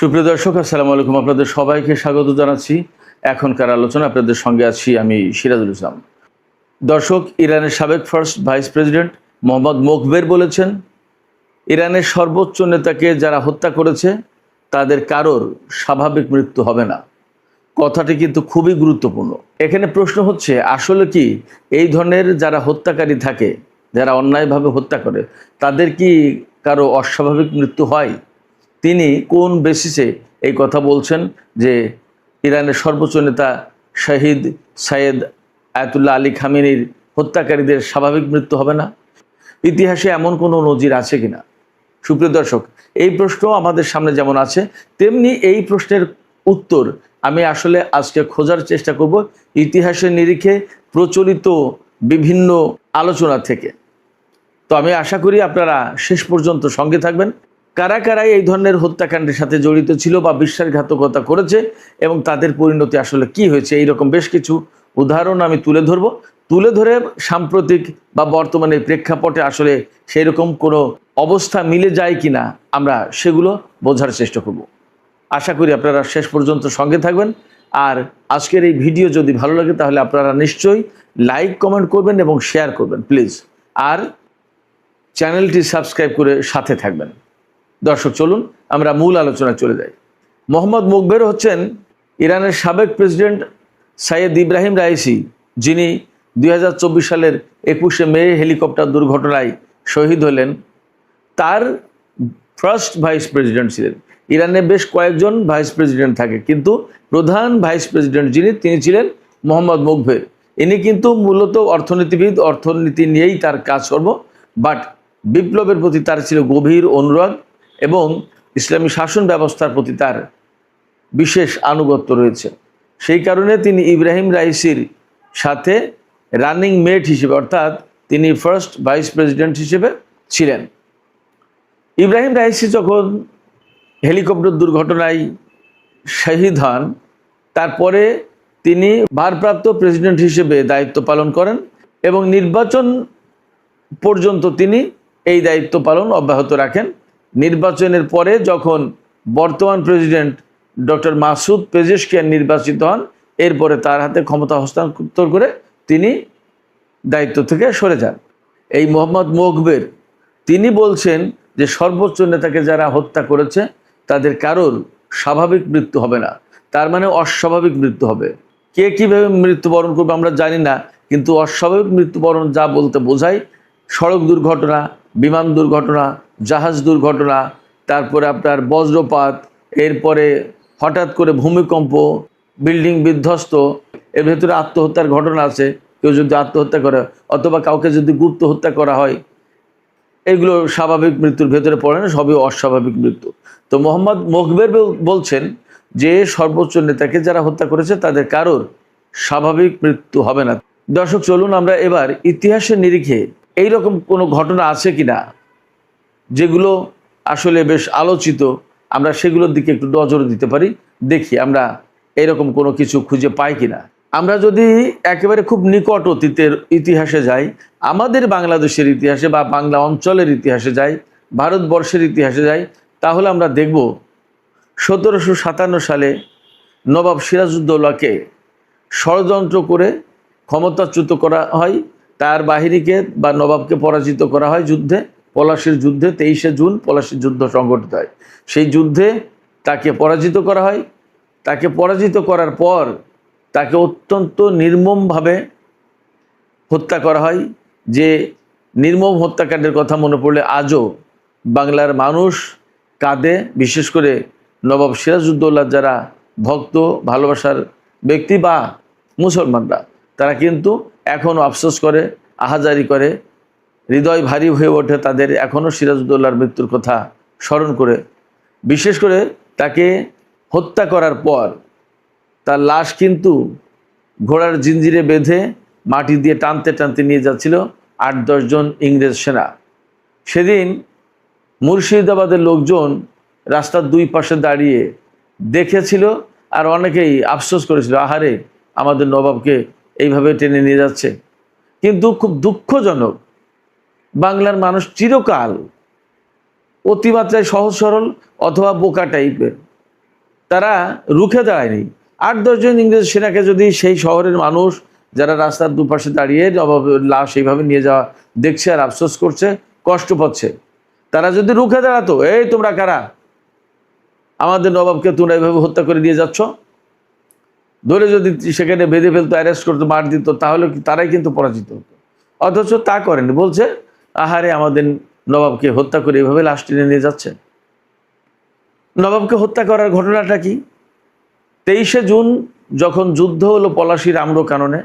সুপ্রিয় দর্শক, আসসালামু আলাইকুম। আপনাদের সবাইকে স্বাগত জানাচ্ছি। এখনকার আলোচনা আপনাদের সঙ্গে আছি আমি সিরাজুল ইসলাম। দর্শক, ইরানের সাবেক ফার্স্ট ভাইস প্রেসিডেন্ট মোহাম্মদ মোকবের বলেছেন, ইরানের সর্বোচ্চ নেতাকে যারা হত্যা করেছে তাদের কারোর স্বাভাবিক মৃত্যু হবে না। কথাটি কিন্তু খুবই গুরুত্বপূর্ণ। এখানে প্রশ্ন হচ্ছে, আসলে কি এই ধরনের যারা হত্যাকারী থাকে, যারা অন্যায়ভাবে হত্যা করে, তাদের কি কারো অস্বাভাবিক মৃত্যু হয়? তিনি কোন বেসিসে এই কথা বলছেন যে ইরানের সর্বোচ্চ নেতা শহীদ সৈয়দ আয়াতুল্লাহ আলী খামেনির হত্যাকারীদের স্বাভাবিক মৃত্যু হবে না? ইতিহাসে এমন কোনো নজির আছে কিনা? সুপ্রিয় দর্শক, এই প্রশ্ন আমাদের সামনে যেমন আছে, তেমনি এই প্রশ্নের উত্তর আমি আসলে আজকে খোঁজার চেষ্টা করব ইতিহাসের নিরিখে প্রচলিত বিভিন্ন আলোচনা থেকে। তো আমি আশা করি আপনারা শেষ পর্যন্ত সঙ্গে থাকবেন। কারা কারা এই ধরনের হত্যাকাণ্ডের সাথে জড়িত ছিল বা বিশ্বাসঘাতকতা করেছে এবং তাদের পরিণতি আসলে কি হয়েছে, এইরকম বেশ কিছু উদাহরণ আমি তুলে ধরে সাম্প্রতিক বা বর্তমানে প্রেক্ষাপটে আসলে সেই রকম কোনো অবস্থা মিলে যায় কিনা আমরা সেগুলো বোঝার চেষ্টা করব। আশা করি আপনারা শেষ পর্যন্ত সঙ্গে থাকবেন। আর আজকের এই ভিডিও যদি ভালো লাগে তাহলে আপনারা নিশ্চয়ই লাইক, কমেন্ট করবেন এবং শেয়ার করবেন প্লিজ। আর চ্যানেলটি সাবস্ক্রাইব করে সাথে থাকবেন। দর্শক, চলুন আমরা মূল আলোচনায় চলে যাই। মোহাম্মদ মোকবের হচ্ছেন ইরানের সাবেক প্রেসিডেন্ট সৈয়দ ইব্রাহিম রাইসি, যিনি 2024 সালের 21শে মে হেলিকপ্টার দুর্ঘটনায় শহীদ হলেন। তার ফার্স্ট ভাইস প্রেসিডেন্ট ছিলেন। ইরানে বেশ কয়েকজন ভাইস প্রেসিডেন্ট থাকে, কিন্তু প্রধান ভাইস প্রেসিডেন্ট তিনি ছিলেন মোহাম্মদ মোকবের। ইনি কিন্তু মূলত অর্থনীতিবিদ, অর্থনীতি নিয়েই তার কাজকর্ম, বাট বিপ্লবের প্রতি তার ছিল গভীর অনুরাগ এবং ইসলামী শাসন ব্যবস্থার প্রতি তার বিশেষ আনুগত্য রয়েছে। সেই কারণে তিনি ইব্রাহিম রাইসির সাথে রানিং মেট হিসেবে, অর্থাৎ তিনি ফার্স্ট ভাইস প্রেসিডেন্ট হিসেবে ছিলেন। ইব্রাহিম রাইসি যখন হেলিকপ্টার দুর্ঘটনায় শহীদ হন, তারপরে তিনি ভারপ্রাপ্ত প্রেসিডেন্ট হিসেবে দায়িত্ব পালন করেন এবং নির্বাচন পর্যন্ত তিনি এই দায়িত্ব পালন অব্যাহত রাখেন। নির্বাচনের পরে যখন বর্তমান প্রেসিডেন্ট ডক্টর মাসুদ পেজেশকিয়ান নির্বাচিত হন, এরপরে তার হাতে ক্ষমতা হস্তান্তর করে তিনি দায়িত্ব থেকে সরে যান। এই মোহাম্মদ মোকবের তিনি বলছেন যে সর্বোচ্চ নেতাকে যারা হত্যা করেছে তাদের কারোর স্বাভাবিক মৃত্যু হবে না, তার মানে অস্বাভাবিক মৃত্যু হবে। কে কীভাবে মৃত্যুবরণ করবে আমরা জানি না, কিন্তু অস্বাভাবিক মৃত্যুবরণ যা বলতে বোঝায় সড়ক দুর্ঘটনা, বিমান দুর্ঘটনা, জাহাজ দুর্ঘটনা, তারপরে আপনার বজ্রপাত, এরপরে হঠাৎ করে ভূমিকম্প, বিল্ডিং বিধ্বস্ত, এর ভেতরে আত্মহত্যার ঘটনা আছে। কেউ যদি আত্মহত্যা করে অথবা কাউকে যদি গুপ্ত হত্যা করা হয়, এগুলো স্বাভাবিক মৃত্যুর ভেতরে পড়ে না, সবই অস্বাভাবিক মৃত্যু। তো মোহাম্মদ মোকবের বলছেন যে সর্বোচ্চ নেতাকে যারা হত্যা করেছে তাদের কারোর স্বাভাবিক মৃত্যু হবে না। দর্শক, চলুন আমরা এবার ইতিহাসের নিরিখে এইরকম কোনো ঘটনা আছে কিনা যেগুলো আসলে বেশ আলোচিত, আমরা সেগুলোর দিকে একটু নজর দিতে পারি, দেখি আমরা এরকম কোনো কিছু খুঁজে পাই কিনা। আমরা যদি একেবারে খুব নিকট অতীতের ইতিহাসে যাই, আমাদের বাংলাদেশের ইতিহাসে বা বাংলা অঞ্চলের ইতিহাসে যাই, ভারতবর্ষের ইতিহাসে যাই, তাহলে আমরা দেখব 1757 সালে নবাব সিরাজউদ্দৌলাকে ষড়যন্ত্র করে ক্ষমতাচ্যুত করা হয়। তার বাহিনীকে বা নবাবকে পরাজিত করা হয় যুদ্ধে, পলাশির যুদ্ধে। 23শে জুন পলাশির যুদ্ধ সংঘটিত হয়। সেই যুদ্ধে তাকে পরাজিত করা হয়। তাকে পরাজিত করার পর তাকে অত্যন্ত নির্মমভাবে হত্যা করা হয়। যে নির্মম হত্যাকাণ্ডের কথা মনে পড়লে আজও বাংলার মানুষ কাঁদে। বিশেষ করে নবাব সিরাজউদ্দৌলার যারা ভক্ত, ভালোবাসার ব্যক্তি বা মুসলমানরা, তারা কিন্তু এখনও আফসোস করে, আহাজারি করে, হৃদয় ভারী হয়ে ওঠে তাদের এখনও সিরাজউদ্দৌলার মৃত্যুর কথা স্মরণ করে। বিশেষ করে তাকে হত্যা করার পর তার লাশ কিন্তু ঘোড়ার জিঞ্জিরে বেঁধে মাটি দিয়ে টানতে টানতে নিয়ে যাচ্ছিল 8-10 জন ইংরেজ সেনা। সেদিন মুর্শিদাবাদের লোকজন রাস্তার দুই পাশে দাঁড়িয়ে দেখেছিল, আর অনেকেই আফসোস করেছিল, আহারে আমাদের নবাবকে এইভাবে টেনে নিয়ে যাচ্ছে। কিন্তু খুব দুঃখজনক, বাংলার মানুষ চিরকাল অতিমাত্রায় সহজ সরল অথবা বোকা টাইপের। তারা রুখে দাঁড়ায়নি। 8-10 জন ইংরেজ সেনাকে যদি সেই শহরের মানুষ যারা রাস্তার দুপাশে দাঁড়িয়ে নবাবের লাশ এইভাবে নিয়ে যাওয়া দেখছে আর আফসোস করছে, কষ্ট পাচ্ছে, তারা যদি রুখে দাঁড়াতো, এই তোমরা কারা, আমাদের নবাবকে তোমরা এইভাবে হত্যা করে নিয়ে যাচ্ছ, ধরে যদি সেখানে বেঁধে ফেলতো, অ্যারেস্ট করতো, মার দিত, তাহলে তারাই কিন্তু পরাজিত হতো। অথচ তা করেনি, বলছে আহারে আমাদের নবাবকে হত্যা করে এইভাবে লাশ টেনে নিয়ে যাচ্ছে। নবাবকে হত্যা করার ঘটনাটা কি? 23শে জুন যখন যুদ্ধ হলো পলাশীর আম্রকাননে,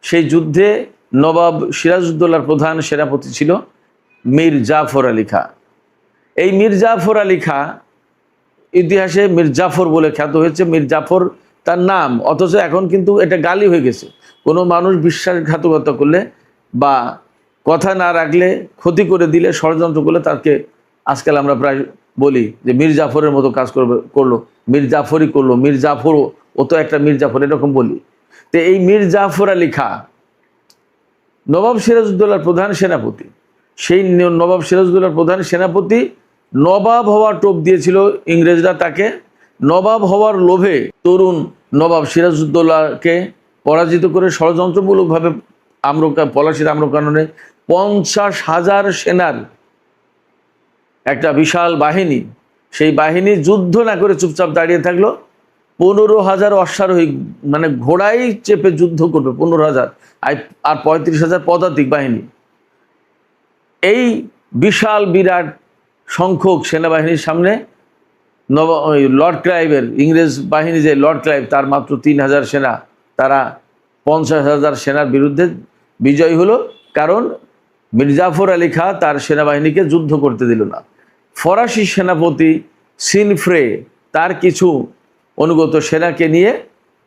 সেই যুদ্ধে নবাব সিরাজউদ্দৌলার প্রধান সেনাপতি ছিল মীর জাফর আলী খাঁ। এই মীর জাফর আলী খাঁ ইতিহাসে মীর জাফর বলে খ্যাত হয়েছে, মীর জাফর তার নাম, অথচ এখন কিন্তু এটা গালি হয়ে গেছে। কোনো মানুষ বিশ্বাসঘাতকতা করলে বা কথা না রাখলে, ক্ষতি করে দিলে, ষড়যন্ত্র করলে তাকে আজকাল আমরা প্রায় বলি যে মীর জাফরের মতো কাজ করলো, মীর জাফরই করলো, মীর জাফরও, ও তো একটা মীর জাফর, এরকম বলি। তো এই মীর জাফর আলী খাঁ নবাব সিরাজউদ্দৌলার প্রধান সেনাপতি। সেই নবাব সিরাজউদ্দৌলার প্রধান সেনাপতি নবাব হওয়ার টোপ দিয়েছিল ইংরেজরা তাকে। নবাব হওয়ার লোভে তরুণ নবাব সিরাজউদ্দৌলাকে পরাজিত করে ষড়যন্ত্রমূলকভাবে পলাশীর আম্রকাননে 50,000 সেনার একটা বিশাল বাহিনী, সেই বাহিনী যুদ্ধ না করে চুপচাপ দাঁড়িয়ে থাকলো। 15,000 অশ্বারোহী, মানে ঘোড়াই চেপে যুদ্ধ করবে 15,000, আর 35,000 পদাতিক বাহিনী। এই বিশাল বিরাট সংখ্যক সেনাবাহিনীর সামনে লর্ড ক্লাইভের, ইংরেজ বাহিনী যে লর্ড ক্লাইভ, তার মাত্র 3,000 সেনা, তারা 50,000 সেনার বিরুদ্ধে বিজয় হলো। কারণ মীর জাফর আলী খাঁ তার সেনাবাহিনীকে যুদ্ধ করতে দিল না। ফরাসি সেনাপতি সিনফ্রে তার কিছু অনুগত সেনাকে নিয়ে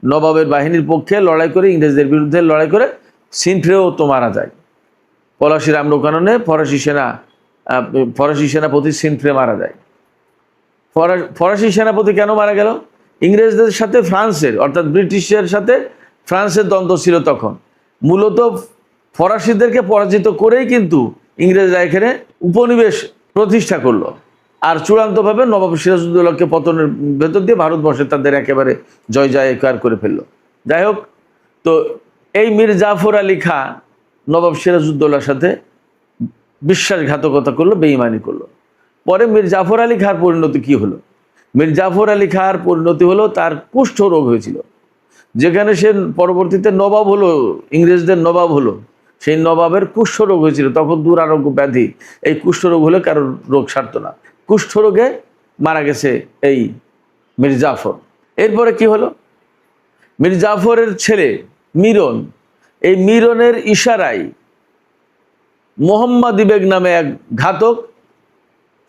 নবাবের বাহিনীর পক্ষে লড়াই করে, ইংরেজদের বিরুদ্ধে লড়াই করে সিনফ্রেও তো মারা যায়। পলাশীর আম্রকাননে ফরাসি সেনাপতি সিনফ্রে মারা যায়। ফরাসি সেনাপতি কেন মারা গেল? ইংরেজদের সাথে ফ্রান্সের, অর্থাৎ ব্রিটিশের সাথে ফ্রান্সের দ্বন্দ্ব ছিল তখন। মূলত ফরাসিদেরকে পরাজিত করেই কিন্তু ইংরেজরা এখানে উপনিবেশ প্রতিষ্ঠা করলো, আর চূড়ান্তভাবে নবাব সিরাজউদ্দৌলাকে পতনের ভেতর দিয়ে ভারতবর্ষে তাদের একেবারে জয় জয়কার করে ফেললো। যাই হোক, তো এই মীর জাফর আলী খাঁ নবাব সিরাজউদ্দৌলার সাথে বিশ্বাসঘাতকতা করলো, বেঈমানি করলো। পরে মীর জাফর আলী খাঁর পরিণতি কি হলো? মীর জাফর আলী খাঁর পরিণতি হলো তার কুষ্ঠ রোগ হয়েছিল, যেখানে সে পরবর্তীতে নবাব হলো, ইংরেজদের নবাব হলো, সেই নবাবের কুষ্ঠ রোগ হয়েছিল। তখন দুরারোগ্য ব্যাধি, এই কুষ্ঠ রোগ হলে কারোর রোগ সারত না, কুষ্ঠ রোগে মারা গেছে এই মীর জাফর। এরপরে কি হলো? মীর জাফরের ছেলে মিরন, এই মিরনের ইশারায় মোহাম্মদ বেগ নামে এক ঘাতক,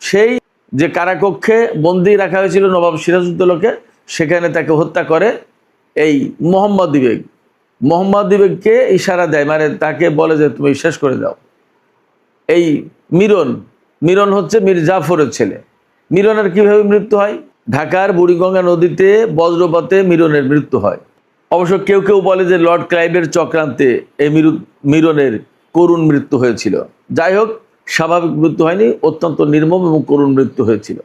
সেই যে কারাকক্ষে বন্দি রাখা হয়েছিল নবাব সিরাজউদ্দৌলাকে, সেখানে তাকে হত্যা করে এই মোহাম্মদ বেগ। মোহাম্মদ বেগকে ইশারা দেয়, মানে তাকে বলে যে তুমি শেষ করে দাও। এই মিরন হচ্ছে মীর জাফরের ছেলে। মিরনের কিভাবে মৃত্যু হয়? ঢাকার বুড়িগঙ্গা নদীতে বজ্রপাতে মিরনের মৃত্যু হয়। অবশ্য কেউ কেউ বলে যে লর্ড ক্লাইভের চক্রান্তে এই মিরনের করুণ মৃত্যু হয়েছিল। যাই হোক, স্বাভাবিক মৃত্যু হয়নি, অত্যন্ত নির্মম এবং করুণ মৃত্যু হয়েছিল।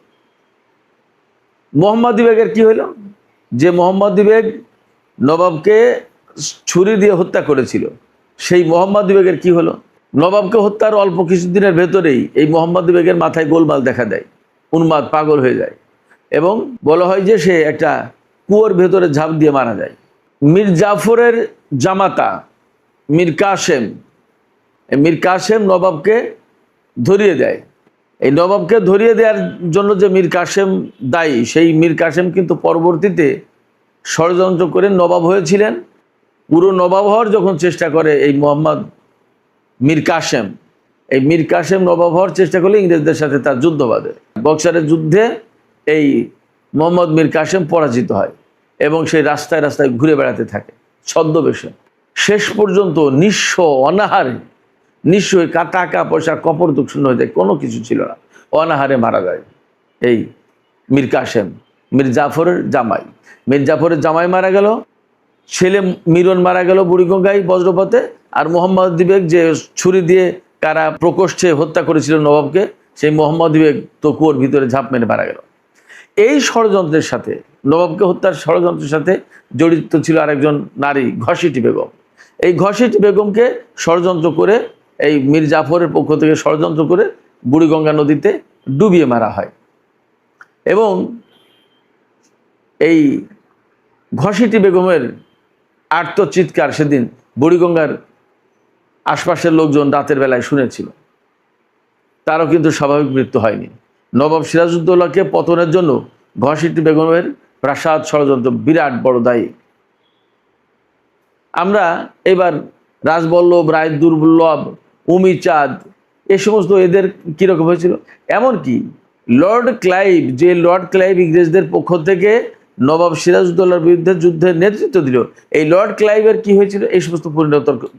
মোহাম্মদ বেগের কি হলো? যে মোহাম্মদ বেগ নবাবকে ছুরি দিয়ে হত্যা করেছিল, সেই মোহাম্মদ বেগের কি হলো? নবাবকে হত্যার অল্প কিছুদিনের ভেতরেই এই মোহাম্মদ বেগের মাথায় গোলমাল দেখা দেয়, উন্মাদ, পাগল হয়ে যায়, এবং বলা হয় যে সে একটা কুয়োর ভেতরে ঝাঁপ দিয়ে মারা যায়। মীর জাফরের জামাতা মীর কাসেম নবাবকে ধরিয়ে দেয়। এই নবাবকে ধরিয়ে দেওয়ার জন্য যে মীর কাসেম দায়ী, সেই মীর কাসেম কিন্তু পরবর্তীতে ষড়যন্ত্র করে নবাব হয়েছিলেন। পুরো নবাব হওয়ার যখন চেষ্টা করে এই মীর কাসেম নবাব হওয়ার চেষ্টা করলে ইংরেজদের সাথে তার যুদ্ধ বাঁধে। বক্সারের যুদ্ধে এই মোহাম্মদ মীর কাসেম পরাজিত হয় এবং সেই রাস্তায় রাস্তায় ঘুরে বেড়াতে থাকে ছদ্মবেশে। শেষ পর্যন্ত নিঃস্ব, অনাহারে, নিঃস্ব হয়ে টাকা পয়সা কপর দুঃশূন্য হয়ে যায়, কোনো কিছু ছিল না, অনাহারে মারা যায় এই মীর কাসেম, মীর জাফরের জামাই মারা গেল, ছেলে মিরন মারা গেল বুড়িগঙ্গায় বজ্রপাতে, আর মোহাম্মদ বেগ যে ছুরি দিয়ে কারা প্রকোষ্ঠে হত্যা করেছিল নবাবকে, সেই মোহাম্মদ বেগ তো কুয়োর ভিতরে ঝাঁপ মেরে মারা গেল। এই ষড়যন্ত্রের সাথে, নবাবকে হত্যার ষড়যন্ত্রের সাথে জড়িত ছিল আরেকজন নারী, ঘসিটি বেগম। এই ঘসিটি বেগমকে ষড়যন্ত্র করে, এই মীর জাফরের পক্ষ থেকে ষড়যন্ত্র করে বুড়িগঙ্গা নদীতে ডুবিয়ে মারা হয়। এবং এই ঘসিটি বেগমের আর্তচিৎকার সেদিন বুড়িগঙ্গার আশপাশের লোকজন রাতের বেলায় শুনেছিল। তারও কিন্তু স্বাভাবিক মৃত্যু হয়নি। নবাব সিরাজউদ্দৌলাকে পতনের জন্য ঘসিটি বেগমের প্রাসাদ ষড়যন্ত্র বিরাট বড় দায়ী। আমরা এবার রাজবল্লভ, রায় দুর্লভ, উমিচাঁদ, এ সমস্ত এদের কীরকম হয়েছিল, এমনকি লর্ড ক্লাইভ, যে লর্ড ক্লাইভ ইংরেজদের পক্ষ থেকে নবাব সিরাজউদ্দৌলার বিরুদ্ধে যুদ্ধের নেতৃত্ব দিল, এই লর্ড ক্লাইভের কি হয়েছিল, এই সমস্ত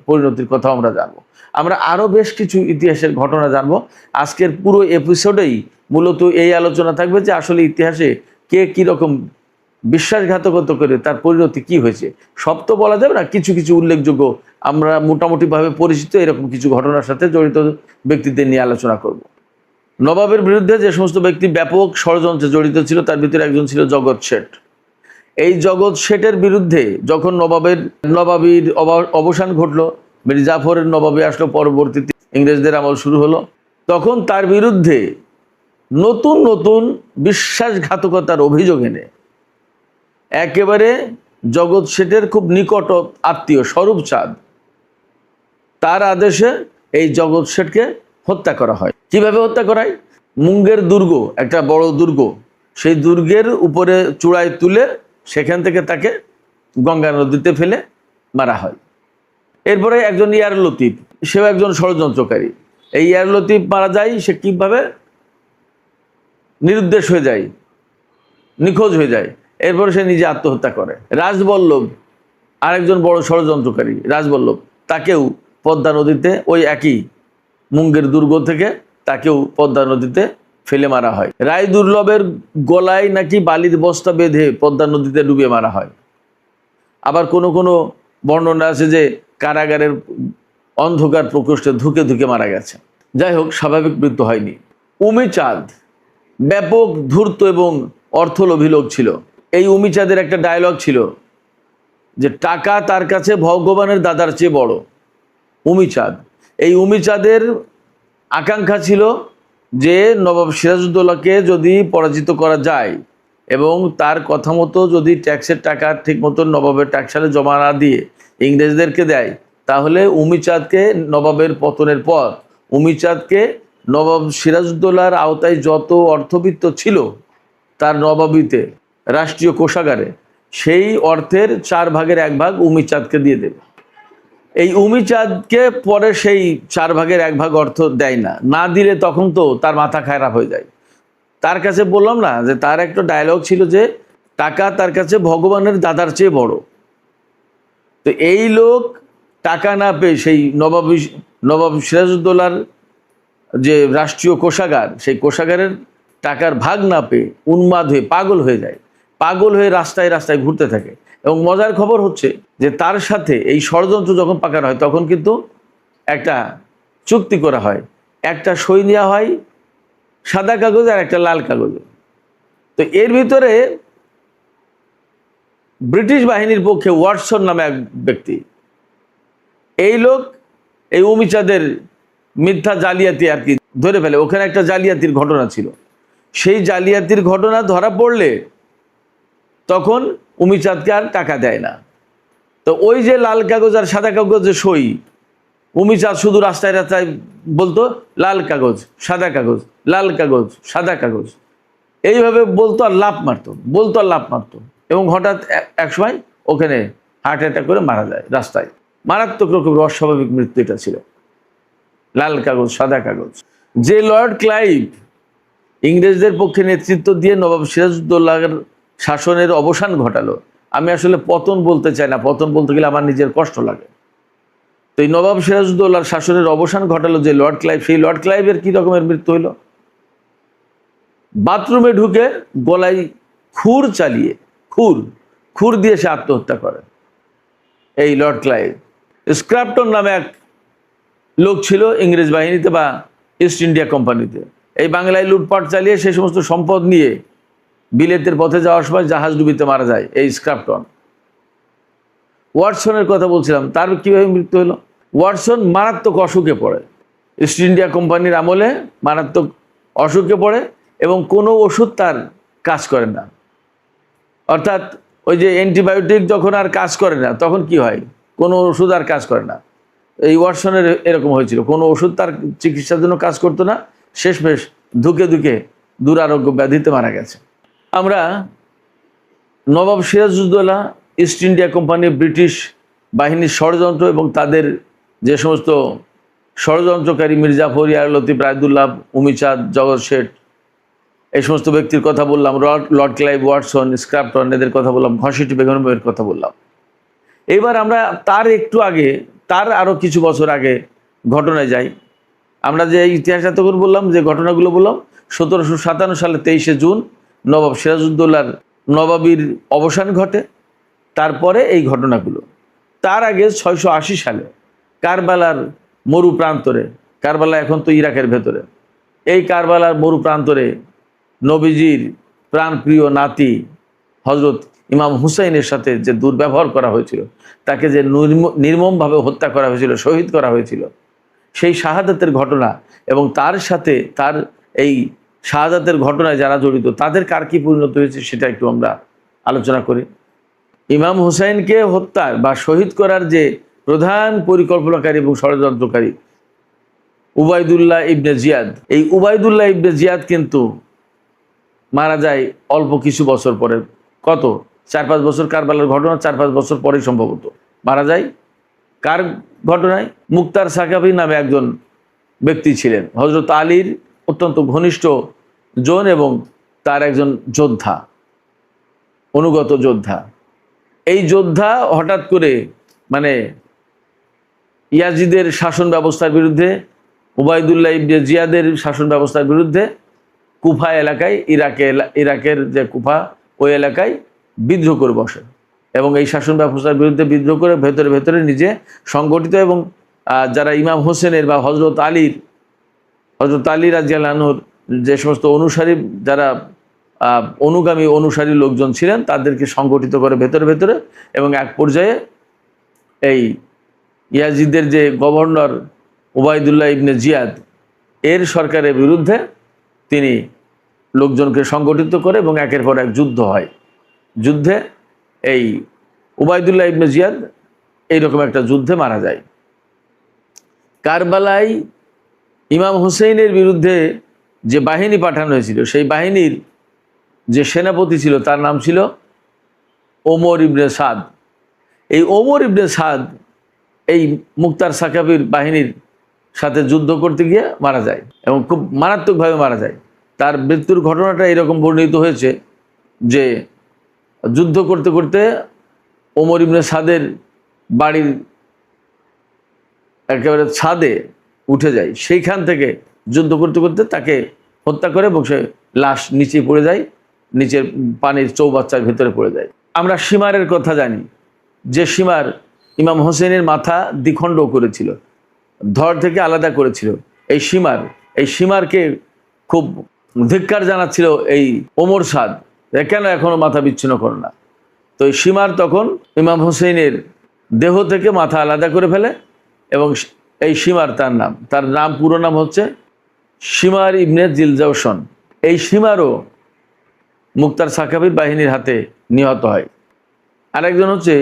পরিণতির কথা আমরা জানবো। আমরা আরও বেশ কিছু ইতিহাসের ঘটনা জানবো। আজকের পুরো এপিসোডেই মূলত এই আলোচনা থাকবে যে আসলে ইতিহাসে কে কীরকম বিশ্বাসঘাতকতা করে তার পরিণতি কি হয়েছে। সব তো বলা যাবে না, কিছু কিছু উল্লেখযোগ্য, আমরা মোটামুটিভাবে পরিচিত এরকম কিছু ঘটনার সাথে জড়িত ব্যক্তিদের নিয়ে আলোচনা করব। নবাবের বিরুদ্ধে যে সমস্ত ব্যক্তি ব্যাপক ষড়যন্ত্রে জড়িত ছিল তার ভিতরে একজন ছিল জগৎ শেঠ। এই জগৎ শেঠের বিরুদ্ধে যখন নবাবীর অবসান ঘটলো, মীর জাফরের নবাবী আসলো, পরবর্তীতে ইংরেজদের আমল শুরু হলো, তখন তার বিরুদ্ধে নতুন নতুন বিশ্বাসঘাতকতার অভিযোগ এনে একেবারে জগৎ শেঠের খুব নিকট আত্মীয় স্বরূপচাঁদ, তার আদেশে এই জগৎ শেঠকে হত্যা করা হয়। কিভাবে হত্যা করা হয়? মুঙ্গের দুর্গ, একটা বড় দুর্গ, সেই দুর্গের উপরে চূড়ায় তুলে সেখান থেকে তাকে গঙ্গা নদীতে ফেলে মারা হয়। এরপরে একজন ইয়ার লতিফ, সেও একজন ষড়যন্ত্রকারী। এই ইয়ার লতিফ মারা যায়, সে কীভাবে নিরুদ্দেশ হয়ে যায়, নিখোঁজ হয়ে যায়। এরপরে সে নিজে আত্মহত্যা করে। রাজবল্লভ আরেকজন বড় ষড়যন্ত্রকারী, রাজবল্লভ, তাকেও পদ্মা নদীতে, ওই একই মুঙ্গের দুর্গ থেকে তাকেও পদ্মা নদীতে ফেলে মারা হয়। রায় দুর্লভের গলায় নাকি বালির বস্তা বেঁধে পদ্মা নদীতে ডুবিয়ে মারা হয়। আবার কোনো কোনো বর্ণনা আছে যে কারাগারের অন্ধকার প্রকোষ্ঠে ধুকে ধুকে মারা গেছে। যাই হোক, স্বাভাবিক মৃত্যু হয়নি। উমিচাঁদ ব্যাপক ধূর্ত এবং অর্থলোভী লোক ছিল। এই উমিচাঁদের একটা ডায়লগ ছিল যে টাকা তার কাছে ভগবানের দাদার চেয়ে বড়। উমিচাঁদ, এই উমিচাঁদের আকাঙ্ক্ষা ছিল যে নবাব সিরাজউদ্দৌলাকে যদি পরাজিত করা যায় এবং তার কথা মতো যদি ট্যাক্সের টাকা ঠিক মতো নবাবের ট্যাক্সালে জমা না দিয়ে ইংরেজদেরকে দেয়, তাহলে উমিচাঁদকে, নবাবের পতনের পর উমিচাঁদকে নবাব সিরাজউদ্দৌলার আওতায় যত অর্থবিত্ত ছিল তার নবাবিতে, রাষ্ট্রীয় কোষাগারে, সেই অর্থের 4/1 উমিচাঁদকে দিয়ে দেবে। এই উমিচাঁদকে পরে সেই 4/1 অর্থ দেয় না, না দিলে তখন তো তার মাথা খারাপ হয়ে যায়। তার কাছে বললাম না যে তার একটা ডায়লগ ছিল যে টাকা তার কাছে ভগবানের দাদার চেয়ে বড়। তো এই লোক টাকা না পেয়ে সেই নবাব সিরাজউদ্দৌলার যে রাষ্ট্রীয় কোষাগার, সেই কোষাগারের টাকার ভাগ না পেয়ে উন্মাদ হয়ে পাগল হয়ে যায়। পাগল হয়ে রাস্তায় রাস্তায় ঘুরতে থাকে। এবং মজার খবর হচ্ছে যে তার সাথে এই ষড়যন্ত্র যখন পাকানো হয় তখন কিন্তু একটা চুক্তি করা হয়, একটা সই নেওয়া হয় সাদা কাগজে আর একটা লাল কাগজে। তো এর ভিতরে ব্রিটিশ বাহিনীর পক্ষে ওয়াটসন নামে এক ব্যক্তি, এই লোক এই উমিচাঁদের মিথ্যা জালিয়াতি আর কি ধরে ফেলে। ওখানে একটা জালিয়াতির ঘটনা ছিল, সেই জালিয়াতির ঘটনা ধরা পড়লে তখন উমিচাঁদকে আর টাকা দেয় না। তো ওই যে লাল কাগজ আর সাদা কাগজে সই, উমিচাঁদ শুধু রাস্তায় রাস্তায় বলতো লাল কাগজ সাদা কাগজ, লাল কাগজ সাদা কাগজ, এইভাবে বলতো আর লাফ মারতো, বলতো আর লাফ মারতো। এবং হঠাৎ একসময় ওখানে হার্ট অ্যাটাক করে মারা যায় রাস্তায়। মারাত্মক রকমের অস্বাভাবিক মৃত্যু এটা ছিল, লাল কাগজ সাদা কাগজ। যে লর্ড ক্লাইভ ইংরেজদের পক্ষে নেতৃত্ব দিয়ে নবাব সিরাজউদ্দৌলার শাসনের অবসান ঘটালো, আমি আসলে পতন বলতে চাই না, পতন বলতে গেলে আমার নিজের কষ্ট লাগে। তো এই নবাব সিরাজউদ্দৌলার শাসনের অবসান ঘটালো যে লর্ড ক্লাইভ, সেই লর্ড ক্লাইভের কি রকমের মৃত্যু হইল? বাথরুমে ঢুকে গলায় খুর চালিয়ে, খুর দিয়ে সে আত্মহত্যা করে। এই লর্ড ক্লাইভ। স্ক্র্যাপটন নামে এক লোক ছিল ইংরেজ বাহিনীতে বা ইস্ট ইন্ডিয়া কোম্পানিতে, এই বাংলায় লুটপাট চালিয়ে সেই সমস্ত সম্পদ নিয়ে বিলেতের পথে যাওয়ার সময় জাহাজ ডুবিতে মারা যায় এই স্ক্রাপটন। ওয়াটসনের কথা বলছিলাম, তার কীভাবে মৃত্যু হলো? ওয়াটসন মারাত্মক অসুখে পড়ে, ইস্ট ইন্ডিয়া কোম্পানির আমলে মারাত্মক অসুখে পড়ে এবং কোনো ওষুধ তার কাজ করে না। অর্থাৎ ওই যে অ্যান্টিবায়োটিক যখন আর কাজ করে না তখন কি হয়, কোনো ওষুধ আর কাজ করে না। এই ওয়াটসনের এরকম হয়েছিল, কোনো ওষুধ তার চিকিৎসার জন্য কাজ করতো না, শেষমেশ ধুকে ধুকে দুরারোগ্য ব্যাধিতে মারা গেছে। আমরা Nawab Siraj-ud-Daulah, East India Company, British বাহিনীর ষড়যন্ত্র এবং তাদের যে সমস্ত ষড়যন্ত্রকারী মির্জাফর, ইয়ার লতিফ, রায়দুল্লাহ, উমিচাঁদ, জগৎ শেঠ, এই সমস্ত ব্যক্তির কথা বললাম, লর্ড ক্লাইভ, ওয়াটসন, স্ক্রাপটন, এদের কথা বললাম, ঘসেটি বেগমের কথা বললাম। এবার আমরা তার একটু আগে, তার আরও কিছু বছর আগে ঘটনায় যাই। আমরা যে ইতিহাস এতক্ষণ বললাম, যে ঘটনাগুলো বললাম, 1757 সালে 23শে জুন নবাব সিরাজউদ্দৌলার নবাবির অবসান ঘটে। তারপরে এই ঘটনাগুলো। তার আগে 680 সালে কারবালার মরু প্রান্তরে, কারবালা এখন তো ইরাকের ভেতরে, এই কারবালার মরু প্রান্তরে নবীজির প্রাণপ্রিয় নাতি হজরত ইমাম হুসাইনের সাথে যে দুর্ব্যবহার করা হয়েছিল, তাকে যে নির্মমভাবে হত্যা করা হয়েছিল, শহীদ করা হয়েছিল, সেই শাহাদাতের ঘটনা এবং তার সাথে তার এই শাহাদাতের ঘটনায় যারা জড়িত তাদের কার কী পরিণত হয়েছে সেটা একটু আমরা আলোচনা করি। ইমাম হুসাইনকে হত্যার বা শহীদ করার যে প্রধান পরিকল্পনাকারী এবং ষড়যন্ত্রকারী উবাইদুল্লাহ ইবনে জিয়াদ, এই উবাইদুল্লাহ ইবনে জিয়াদ কিন্তু মারা যায় অল্প কিছু বছর পরে। কত? 4-5 বছর, কারবালার ঘটনা 4-5 বছর পরেই সম্ভবত মারা যায়। কার ঘটনায়? মুক্তার সাকাফি নামে একজন ব্যক্তি ছিলেন, হজরত আলীর অত্যন্ত ঘনিষ্ঠ জন এবং তার একজন যোদ্ধা, অনুগত যোদ্ধা। এই যোদ্ধা হঠাৎ করে মানে ইয়াজিদের শাসন ব্যবস্থার বিরুদ্ধে, উবাইদুল্লাহ ইবনে জিয়াদের শাসন ব্যবস্থার বিরুদ্ধে কুফা এলাকায়, ইরাকের যে কুফা, ওই এলাকায় বিদ্রোহ করে বসে এবং এই শাসন ব্যবস্থার বিরুদ্ধে বিদ্রোহ করে ভেতরে ভেতরে নিজে সংগঠিত এবং যারা ইমাম হোসেনের বা হজরত আলী রাদিয়াল্লাহু আনহুর যে সমস্ত অনুসারী, যারা অনুগামী অনুসারী লোকজন ছিলেন, তাদেরকে সংগঠিত করে ভেতরে ভেতরে এবং এক পর্যায়ে এই ইয়াজিদের যে গভর্নর উবাইদুল্লাহ ইবনে জিয়াদ, এর সরকারের বিরুদ্ধে তিনি লোকজনকে সংগঠিত করে এবং একের পর এক যুদ্ধ হয়। যুদ্ধে এই উবাইদুল্লাহ ইবনে জিয়াদ এইরকম একটা যুদ্ধে মারা যায়। কারবালায় ইমাম হুসেইনের বিরুদ্ধে যে বাহিনী পাঠানো হয়েছিল, সেই বাহিনীর যে সেনাপতি ছিল তার নাম ছিল ওমর ইবনে সাদ। এই ওমর ইবনে সাদ এই মুক্তার সাকাফির বাহিনীর সাথে যুদ্ধ করতে গিয়ে মারা যায় এবং খুব মারাত্মকভাবে মারা যায়। তার মৃত্যুর ঘটনাটা এরকম বর্ণিত হয়েছে যে যুদ্ধ করতে করতে ওমর ইবনে সাদের বাড়ির একেবারে ছাদে উঠে যায়, সেইখান থেকে যুদ্ধ করতে করতে তাকে হত্যা করে এবং সে লাশ নিচে পড়ে যায়, নিচের পানির চৌবাচ্চার ভেতরে পড়ে যায়। আমরা সীমারের কথা জানি, যে সীমার ইমাম হোসেনের মাথা দ্বিখণ্ড করেছিল, ধর থেকে আলাদা করেছিল। এই সীমারকে খুব ধিক্কার জানাচ্ছিল এই ওমর সাদ, কেন এখনো মাথা বিচ্ছিন্ন করো না। তো এই সীমার তখন ইমাম হোসেনের দেহ থেকে মাথা আলাদা করে ফেলে এবং এই সীমার, তার নাম পুরো নাম হচ্ছে সীমার ইবনে জিলজাওশন। এই সীমারও মুক্তার সাকাফির বাহিনীর হাতে নিহত হয়। আরেকজন হচ্ছে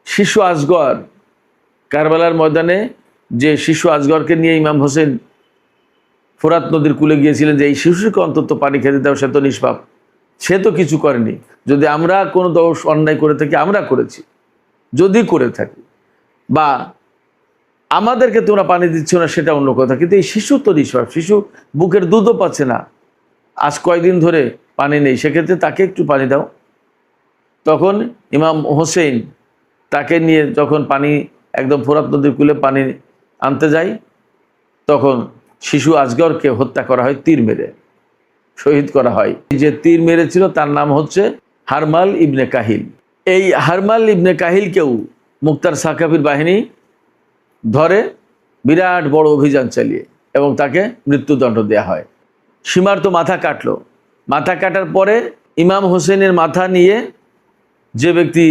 শিশু আসগর। কারবালার ময়দানে যে শিশু আসগরকে নিয়ে ইমাম হোসেন ফোরাত নদীর কূলে গিয়েছিলেন যে এই শিশুকে অন্তত পানি খেতে দাও, সে তো নিষ্পাপ, সে তো কিছু করেনি। যদি আমরা কোনো দোষ অন্যায় করে থাকি, আমরা করেছি, যদি করে থাকি, বা আমাদেরকে তোমরা পানি দিচ্ছ না সেটা অন্য কথা, কিন্তু এই শিশু তো নিষ্পাপ, শিশু বুকের দুধও পাচ্ছে না, আজ কয়দিন ধরে পানি নেই, সেক্ষেত্রে তাকে একটু পানি দাও। তখন ইমাম হোসেন তাকে নিয়ে যখন পানি একদম ফোরাত নদীর কূলে পানি আনতে যায়, তখন শিশু আসগরকে হত্যা করা হয়, তীর মেরে শহীদ করা হয়। যে তীর মেরেছিল তার নাম হচ্ছে হারমাল ইবনে কাহিল। এই হারমাল ইবনে কাহিলকেও মুক্তার সাকাফির বাহিনী ধরে বিরাট বড় অভিযান চালিয়ে এবং তাকে মৃত্যুদণ্ড দেওয়া হয়। সীমার তো মাথা কাটলো, মাথা কাটার পরে ইমাম হোসেনের মাথা নিয়ে যে ব্যক্তি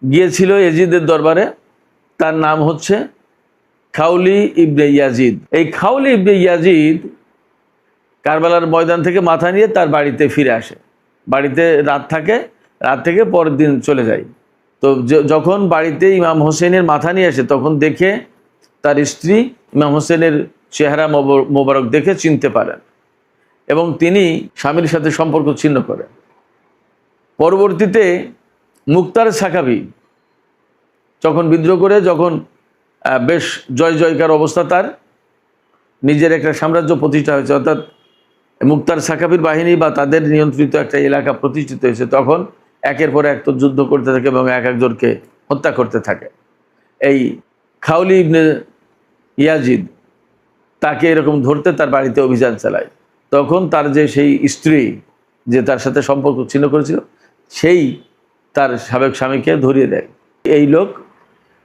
গিয়েছিল ইয়াজিদের দরবারে, তার নাম হচ্ছে খাউলি ইবনে ইয়াজিদ। এই খাউলি ইবনে ইয়াজিদ কারবালার ময়দান থেকে মাথা নিয়ে তার বাড়িতে ফিরে আসে, বাড়িতে রাত থাকে, রাত থেকে পরের দিন চলে যায়। তো যখন বাড়িতে ইমাম হোসেনের মাথা নিয়ে আসে তখন দেখে তার স্ত্রী ইমাম হোসেনের চেহারা মোবারক দেখে চিনতে পারেন এবং তিনি স্বামীর সাথে সম্পর্ক ছিন্ন করেন। পরবর্তীতে মুক্তার সাকাবি যখন বিদ্রোহ করে, যখন বেশ জয় জয়কার অবস্থা, তার নিজের একটা সাম্রাজ্য প্রতিষ্ঠা হয়েছে, অর্থাৎ মুক্তার সাকাবির বাহিনী বা তাদের নিয়ন্ত্রিত একটা এলাকা প্রতিষ্ঠিত হয়েছে, তখন একের পর এক তো যুদ্ধ করতে থাকে এবং এক একজনকে হত্যা করতে থাকে। এই খাউলি ইবনে ইয়াজিদ তাকে এরকম ধরতে তার বাড়িতে অভিযান চালায়। তখন তার যে সেই স্ত্রী যে তার সাথে সম্পর্ক ছিন্ন করেছিল, সেই তার সাবেক স্বামীকে ধরিয়ে দেয়। এই লোক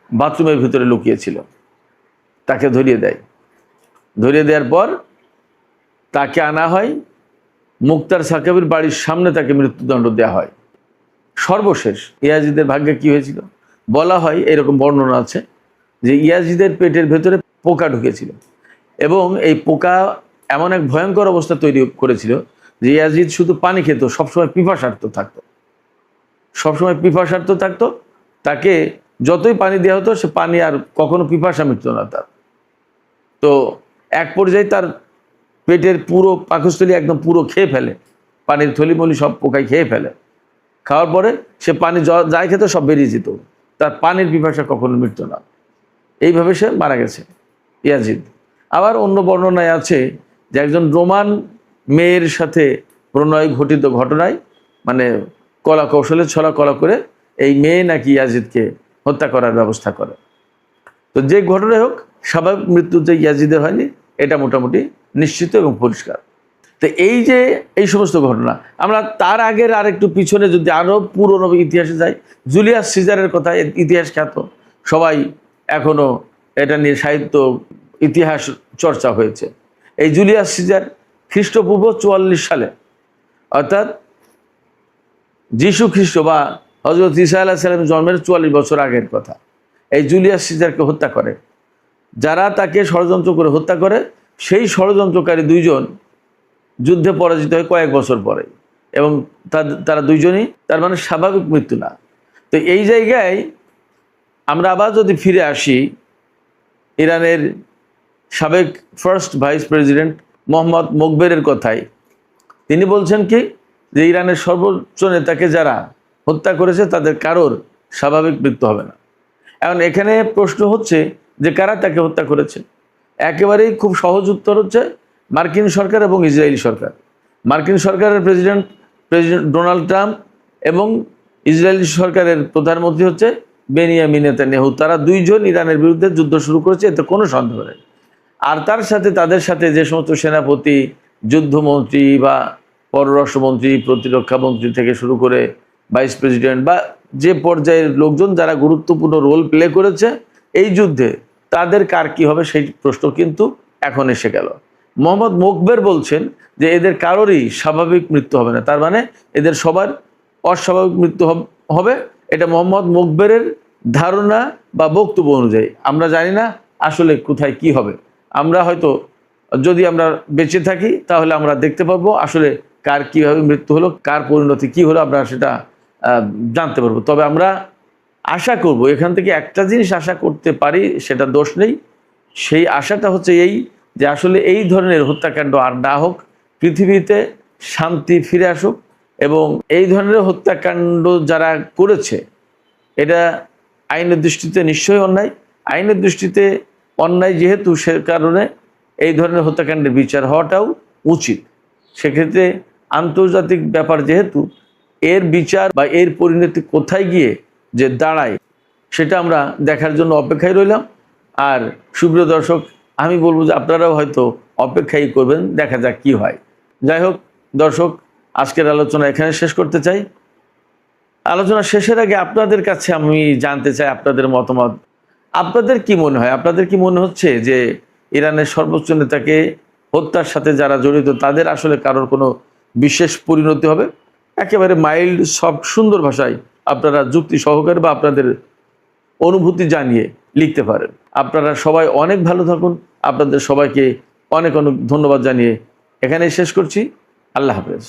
বাথরুমের ভিতরে লুকিয়েছিল, তাকে ধরিয়ে দেয়। ধরিয়ে দেওয়ার পর তাকে আনা হয়, মুক্তার সাকাবির বাড়ির সামনে তাকে মৃত্যুদণ্ড দেওয়া হয়। সর্বশেষ ইয়াজিদের ভাগ্যে কি হয়েছিল বলা হয়, এরকম বর্ণনা আছে যে ইয়াজিদের পেটের ভেতরে পোকা ঢুকেছিল এবং এই পোকা এমন এক ভয়ঙ্কর অবস্থা তৈরি করেছিল যে ইয়াজিদ শুধু পানি খেত, সবসময় পিপাসার্থ থাকতো, সবসময় পিপাসার্থ থাকতো। তাকে যতই পানি দেওয়া হতো সে পানি আর কখনো পিপাসা মিটত না তার। তো এক পর্যায়ে তার পেটের পুরো পাকস্থলী একদম পুরো খেয়ে ফেলে, পানির থলিমলি সব পোকায় খেয়ে ফেলে। খাওয়ার পরে সে পানি যাই খেত সব বেরিয়ে যেত, তার পানির পিপাসা কখনো মিটত না। এইভাবে সে মারা গেছে ইয়াজিদ। আবার অন্য বর্ণনায় আছে যে একজন রোমান মেয়ের সাথে প্রণয় ঘটিত ঘটনায়, মানে কলা কৌশলে ছলা কলা করে এই মেয়ে নাকি ইয়াজিদকে হত্যা করার ব্যবস্থা করে। তো যে ঘটনাই হোক, স্বাভাবিক মৃত্যু যে ইয়াজিদের হয়নি এটা মোটামুটি নিশ্চিত এবং পরিষ্কার। তো এই যে এই সমস্ত ঘটনা, আমরা তার আগের আরেকটু পিছনে যদি আরও পুরনো ইতিহাসে যাই, জুলিয়াস সিজারের কথা ইতিহাস খ্যাত, সবাই এখনও এটা নিয়ে সাহিত্য ইতিহাস চর্চা হয়েছে। এই জুলিয়াস সিজার খ্রিস্টপূর্ব 44 সালে, অর্থাৎ যিশু খ্রিস্ট বা হযরত ঈসা আলাইহিস সালাম জন্মের 44 বছর আগের কথা। এই জুলিয়াস সিজারকে হত্যা করে, যারা তাকে ষড়যন্ত্র করে হত্যা করে, সেই ষড়যন্ত্রকারী দুইজন যুদ্ধে পরাজিত হয় কয়েক বছর পরে এবং তারা দুইজনই, তার মানে স্বাভাবিক মৃত্যু না। তো এই জায়গায় আমরা আবার যদি ফিরে আসি ইরানের সাবেক ফার্স্ট ভাইস প্রেসিডেন্ট মোহাম্মদ মোকবেরের কথায়, তিনি বলছেন কি যে ইরানের সর্বোচ্চ নেতাকে যারা হত্যা করেছে তাদের কারোর স্বাভাবিক মৃত্যু হবে না। এখন এখানে প্রশ্ন হচ্ছে যে কারা তাকে হত্যা করেছে। একেবারেই খুব সহজ উত্তর হচ্ছে মার্কিন সরকার এবং ইসরায়েলি সরকার। মার্কিন সরকারের প্রেসিডেন্ট ডোনাল্ড ট্রাম্প এবং ইসরায়েলি সরকারের প্রধানমন্ত্রী হচ্ছে বেনিয়ামিন নেতানিয়াহু। তারা দুইজন ইরানের বিরুদ্ধে যুদ্ধ শুরু করেছে, এতে কোনো সন্দেহ নেই। আর তার সাথে তাদের সাথে যে সমস্ত সেনাপতি, যুদ্ধমন্ত্রী বা পররাষ্ট্রমন্ত্রী, প্রতিরক্ষা মন্ত্রী থেকে শুরু করে ভাইস প্রেসিডেন্ট বা যে পর্যায়ের লোকজন যারা গুরুত্বপূর্ণ রোল প্লে করেছে এই যুদ্ধে, তাদের কার কী হবে সেই প্রশ্ন কিন্তু এখন এসে গেল। মোহাম্মদ মোকবের বলছেন যে এদের কারোরই স্বাভাবিক মৃত্যু হবে না, তার মানে এদের সবার অস্বাভাবিক মৃত্যু হবে। এটা মোহাম্মদ মোকবেরের ধারণা বা বক্তব্য অনুযায়ী। আমরা জানি না আসলে কোথায় কি হবে। আমরা হয়তো যদি আমরা বেঁচে থাকি তাহলে আমরা দেখতে পারবো আসলে কার কীভাবে মৃত্যু হলো, কার পরিণতি কী হলো, আমরা সেটা জানতে পারবো। তবে আমরা আশা করব, এখান থেকে একটা জিনিস আশা করতে পারি, সেটা দোষ নেই। সেই আশাটা হচ্ছে এই যে আসলে এই ধরনের হত্যাকাণ্ড আর না হোক, পৃথিবীতে শান্তি ফিরে আসুক এবং এই ধরনের হত্যাকাণ্ড যারা করেছে এটা আইনের দৃষ্টিতে নিশ্চয়ই অন্যায়। আইনের দৃষ্টিতে অন্যায় যেহেতু, সে কারণে এই ধরনের হত্যাকাণ্ডের বিচার হওয়াটাও উচিত। সেক্ষেত্রে আন্তর্জাতিক ব্যাপার যেহেতু, এর বিচার বা এর পরিণতি কোথায় গিয়ে যে দাঁড়ায় সেটা আমরা দেখার জন্য অপেক্ষায় রইলাম। আর সুপ্রিয় দর্শক, আমি বলবো যে আপনারাও হয়তো অপেক্ষাই করবেন, দেখা যাক কি হয়। যাই হোক দর্শক, আজকের আলোচনা এখানে শেষ করতে চাই। আলোচনা শেষের আগে আপনাদের কাছে আমি জানতে চাই আপনাদের মতামত। আপনাদের কি মনে হয়, আপনাদের কি মনে হচ্ছে যে ইরানের সর্বোচ্চ নেতাকে হত্যার সাথে যারা জড়িত তাদের আসলে কারোর কোনো বিশেষ পরিণতি হবে। একেবারে মাইল্ড সফট সুন্দর ভাষায় আপনারা যুক্তি সহকারে বা আপনাদের অনুভূতি জানিয়ে লিখতে পারেন। আপনারা সবাই অনেক ভালো থাকুন। আপনাদের সবাইকে অনেক অনেক ধন্যবাদ জানিয়ে এখানেই শেষ করছি। আল্লাহ হাফেজ।